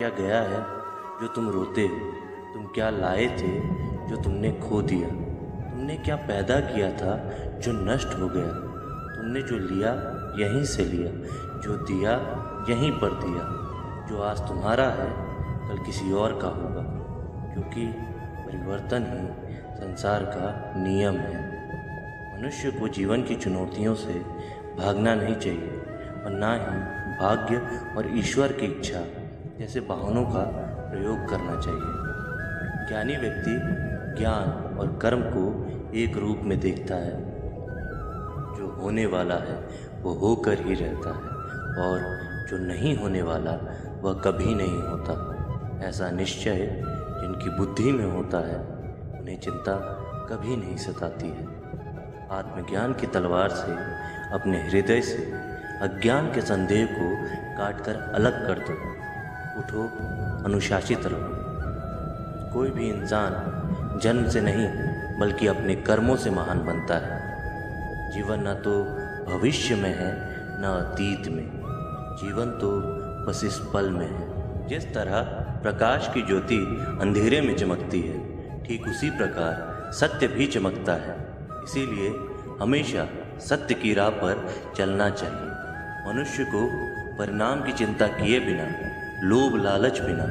क्या गया है जो तुम रोते हो? तुम क्या लाए थे जो तुमने खो दिया? तुमने क्या पैदा किया था जो नष्ट हो गया? तुमने जो लिया यहीं से लिया, जो दिया यहीं पर दिया। जो आज तुम्हारा है कल किसी और का होगा, क्योंकि परिवर्तन ही संसार का नियम है। मनुष्य को जीवन की चुनौतियों से भागना नहीं चाहिए और ना ही भाग्य और ईश्वर की इच्छा जैसे वाहनों का प्रयोग करना चाहिए। ज्ञानी व्यक्ति ज्ञान और कर्म को एक रूप में देखता है। जो होने वाला है वो होकर ही रहता है और जो नहीं होने वाला वह कभी नहीं होता। ऐसा निश्चय जिनकी बुद्धि में होता है उन्हें चिंता कभी नहीं सताती है। आत्मज्ञान की तलवार से अपने हृदय से अज्ञान के संदेह को काटकर अलग कर दो। उठो, अनुशासित रहो। कोई भी इंसान जन्म से नहीं बल्कि अपने कर्मों से महान बनता है। जीवन न तो भविष्य में है न अतीत में, जीवन तो बस इस पल में है। जिस तरह प्रकाश की ज्योति अंधेरे में चमकती है, ठीक उसी प्रकार सत्य भी चमकता है। इसीलिए हमेशा सत्य की राह पर चलना चाहिए। मनुष्य को परिणाम की चिंता किए बिना, लोभ लालच बिना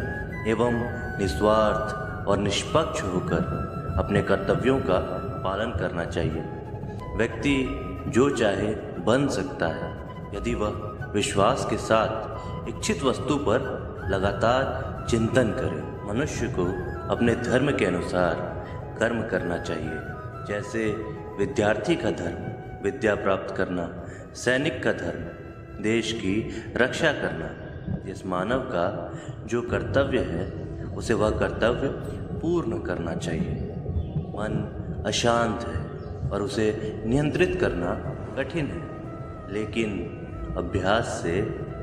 एवं निस्वार्थ और निष्पक्ष होकर अपने कर्तव्यों का पालन करना चाहिए। व्यक्ति जो चाहे बन सकता है यदि वह विश्वास के साथ इच्छित वस्तु पर लगातार चिंतन करे। मनुष्य को अपने धर्म के अनुसार कर्म करना चाहिए। जैसे विद्यार्थी का धर्म विद्या प्राप्त करना, सैनिक का धर्म देश की रक्षा करना। जिस मानव का जो कर्तव्य है उसे वह कर्तव्य पूर्ण करना चाहिए। मन अशांत है और उसे नियंत्रित करना कठिन है, लेकिन अभ्यास से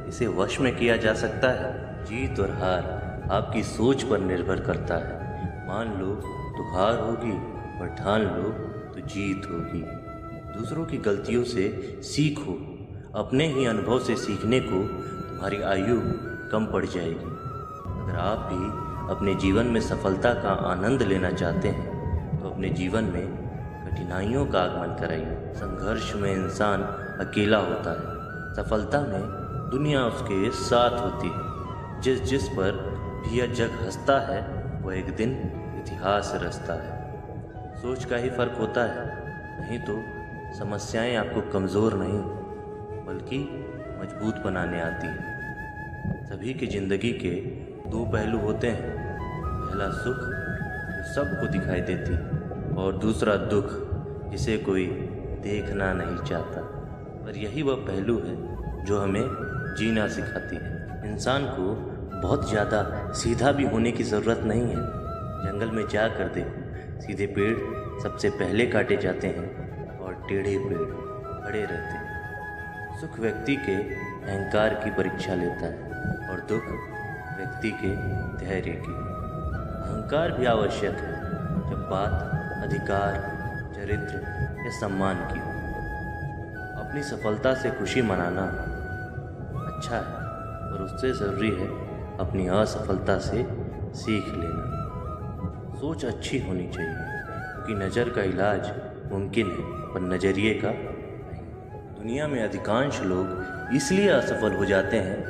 इसे वश में किया जा सकता है। जीत और हार आपकी सोच पर निर्भर करता है। मान लो तो हार होगी और ठान लो तो जीत होगी। दूसरों की गलतियों से सीखो। अपने ही अनुभव से सीखने को तुम्हारी आयु कम पड़ जाएगी। अगर आप भी अपने जीवन में सफलता का आनंद लेना चाहते हैं तो अपने जीवन में कठिनाइयों का आगमन कराइए। संघर्ष में इंसान अकेला होता है, सफलता में दुनिया उसके साथ होती है। जिस पर भी यह जग हंसता है वह एक दिन इतिहास रचता है। सोच का ही फर्क होता है, नहीं तो समस्याएं आपको कमज़ोर नहीं बल्कि मजबूत बनाने आती हैं। सभी की ज़िंदगी के दो पहलू होते हैं। पहला सुख जो सबको दिखाई देती है और दूसरा दुख जिसे कोई देखना नहीं चाहता। पर यही वह पहलू है जो हमें जीना सिखाती है। इंसान को बहुत ज़्यादा सीधा भी होने की ज़रूरत नहीं है। जंगल में जाकर देखो, सीधे पेड़ सबसे पहले काटे जाते हैं और टेढ़े पेड़ खड़े रहते हैं। सुख व्यक्ति के अहंकार की परीक्षा लेता है और दुख व्यक्ति के धैर्य की। अहंकार भी आवश्यक है जब बात अधिकार, चरित्र या सम्मान की हो। अपनी सफलता से खुशी मनाना अच्छा है, पर उससे ज़रूरी है अपनी असफलता से सीख लेना। सोच अच्छी होनी चाहिए, क्योंकि नज़र का इलाज मुमकिन है पर नज़रिए का नहीं। दुनिया में अधिकांश लोग इसलिए असफल हो जाते हैं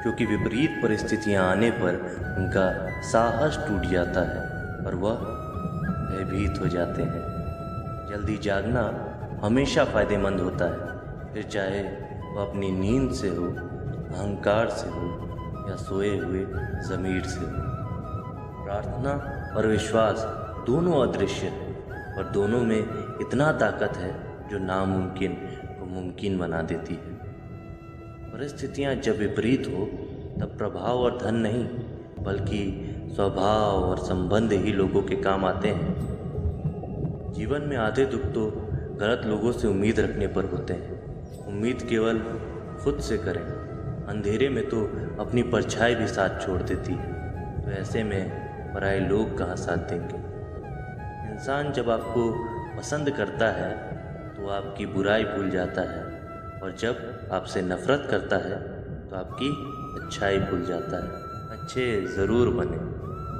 क्योंकि विपरीत परिस्थितियां आने पर उनका साहस टूट जाता है और वह भयभीत हो जाते हैं। जल्दी जागना हमेशा फ़ायदेमंद होता है, फिर चाहे वह अपनी नींद से हो, अहंकार से हो या सोए हुए ज़मीर से हो। प्रार्थना और विश्वास दोनों अदृश्य हैं और दोनों में इतना ताकत है जो नामुमकिन को मुमकिन बना देती है। परिस्थितियाँ जब विपरीत हो तब प्रभाव और धन नहीं बल्कि स्वभाव और संबंध ही लोगों के काम आते हैं। जीवन में आधे दुख तो गलत लोगों से उम्मीद रखने पर होते हैं। उम्मीद केवल खुद से करें, अंधेरे में तो अपनी परछाई भी साथ छोड़ देती है, तो ऐसे में पराए लोग कहाँ साथ देंगे। इंसान जब आपको पसंद करता है तो आपकी बुराई भूल जाता है और जब आपसे नफरत करता है तो आपकी अच्छाई भूल जाता है। अच्छे ज़रूर बने,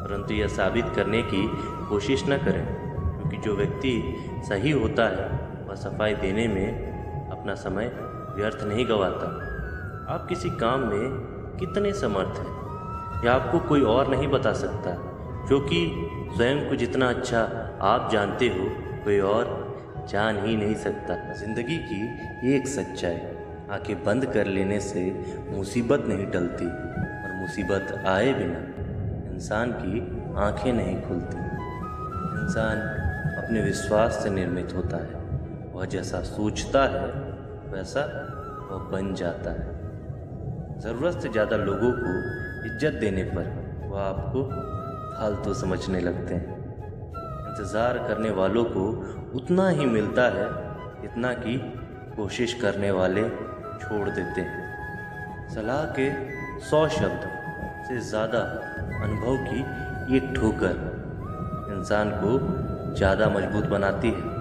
परंतु यह साबित करने की कोशिश न करें, क्योंकि जो व्यक्ति सही होता है वह सफाई देने में अपना समय व्यर्थ नहीं गंवाता। आप किसी काम में कितने समर्थ हैं यह आपको कोई और नहीं बता सकता, क्योंकि स्वयं को जितना अच्छा आप जानते हो कोई और जान ही नहीं सकता। ज़िंदगी की एक सच्चाई, आंखें बंद कर लेने से मुसीबत नहीं टलती, और मुसीबत आए बिना इंसान की आंखें नहीं खुलती। इंसान अपने विश्वास से निर्मित होता है, वह जैसा सोचता है वैसा वह बन जाता है। ज़रूरत से ज़्यादा लोगों को इज्जत देने पर वह आपको फालतू समझने लगते हैं। इंतज़ार करने वालों को उतना ही मिलता है जितना कि कोशिश करने वाले छोड़ देते हैं। सलाह के 100 शब्द से ज़्यादा अनुभव की एक ठोकर इंसान को ज़्यादा मजबूत बनाती है।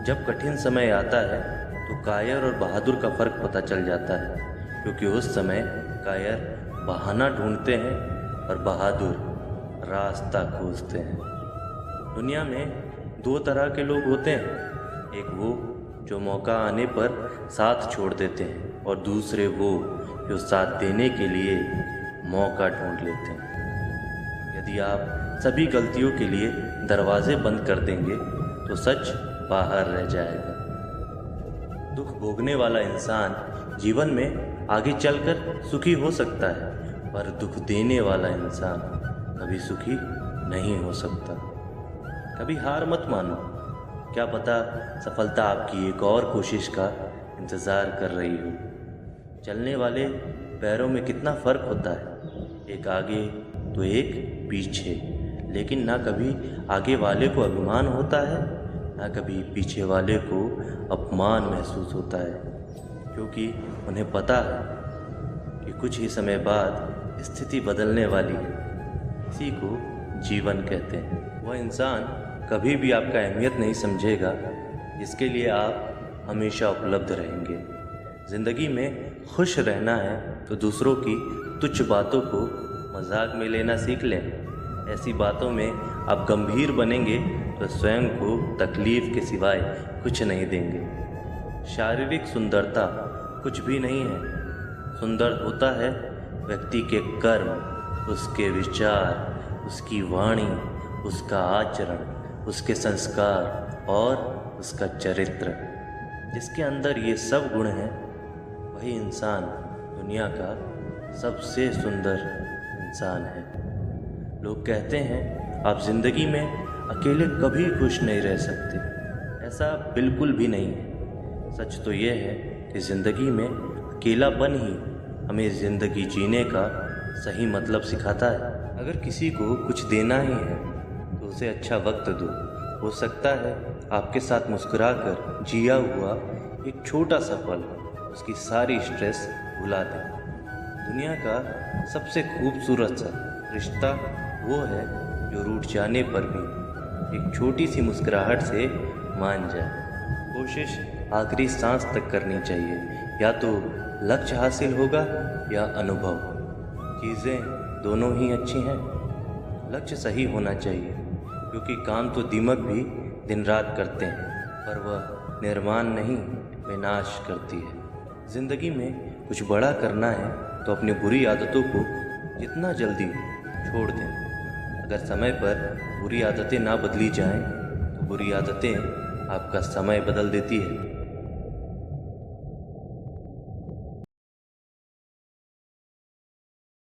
जब कठिन समय आता है तो कायर और बहादुर का फ़र्क पता चल जाता है, क्योंकि उस समय कायर बहाना ढूंढते हैं और बहादुर रास्ता खोजते हैं। दुनिया में 2 तरह के लोग होते हैं, एक वो जो मौका आने पर साथ छोड़ देते हैं, और दूसरे वो जो साथ देने के लिए मौका ढूंढ लेते हैं। यदि आप सभी गलतियों के लिए दरवाजे बंद कर देंगे तो सच बाहर रह जाएगा। दुख भोगने वाला इंसान जीवन में आगे चलकर सुखी हो सकता है, पर दुख देने वाला इंसान कभी सुखी नहीं हो सकता। कभी हार मत मानो, क्या पता सफलता आपकी एक और कोशिश का इंतज़ार कर रही हो। चलने वाले पैरों में कितना फ़र्क होता है, एक आगे तो एक पीछे, लेकिन ना कभी आगे वाले को अभिमान होता है, ना कभी पीछे वाले को अपमान महसूस होता है, क्योंकि उन्हें पता है कि कुछ ही समय बाद स्थिति बदलने वाली है। इसी को जीवन कहते हैं। वह इंसान कभी भी आपका अहमियत नहीं समझेगा जिसके लिए आप हमेशा उपलब्ध रहेंगे। ज़िंदगी में खुश रहना है तो दूसरों की तुच्छ बातों को मजाक में लेना सीख लें। ऐसी बातों में आप गंभीर बनेंगे तो स्वयं को तकलीफ़ के सिवाय कुछ नहीं देंगे। शारीरिक सुंदरता कुछ भी नहीं है, सुंदर होता है व्यक्ति के कर्म, उसके विचार, उसकी वाणी, उसका आचरण, उसके संस्कार और उसका चरित्र। जिसके अंदर ये सब गुण हैं वही इंसान दुनिया का सबसे सुंदर इंसान है। लोग कहते हैं आप ज़िंदगी में अकेले कभी खुश नहीं रह सकते। ऐसा बिल्कुल भी नहीं है। सच तो ये है कि ज़िंदगी में अकेलापन ही हमें ज़िंदगी जीने का सही मतलब सिखाता है। अगर किसी को कुछ देना ही है तो उसे अच्छा वक्त दो। हो सकता है आपके साथ मुस्कुराकर जिया हुआ एक छोटा सा पल उसकी सारी स्ट्रेस भुला दे। दुनिया का सबसे खूबसूरत सा रिश्ता वो है जो रूठ जाने पर भी एक छोटी सी मुस्कुराहट से मान जाए। कोशिश आखिरी सांस तक करनी चाहिए, या तो लक्ष्य हासिल होगा या अनुभव। चीज़ें दोनों ही अच्छी हैं। लक्ष्य सही होना चाहिए, क्योंकि काम तो दीमक भी दिन रात करते हैं, पर वह निर्माण नहीं विनाश करती है। ज़िंदगी में कुछ बड़ा करना है तो अपनी बुरी आदतों को जितना जल्दी छोड़ दें। अगर समय पर बुरी आदतें ना बदली जाएं तो बुरी आदतें आपका समय बदल देती है।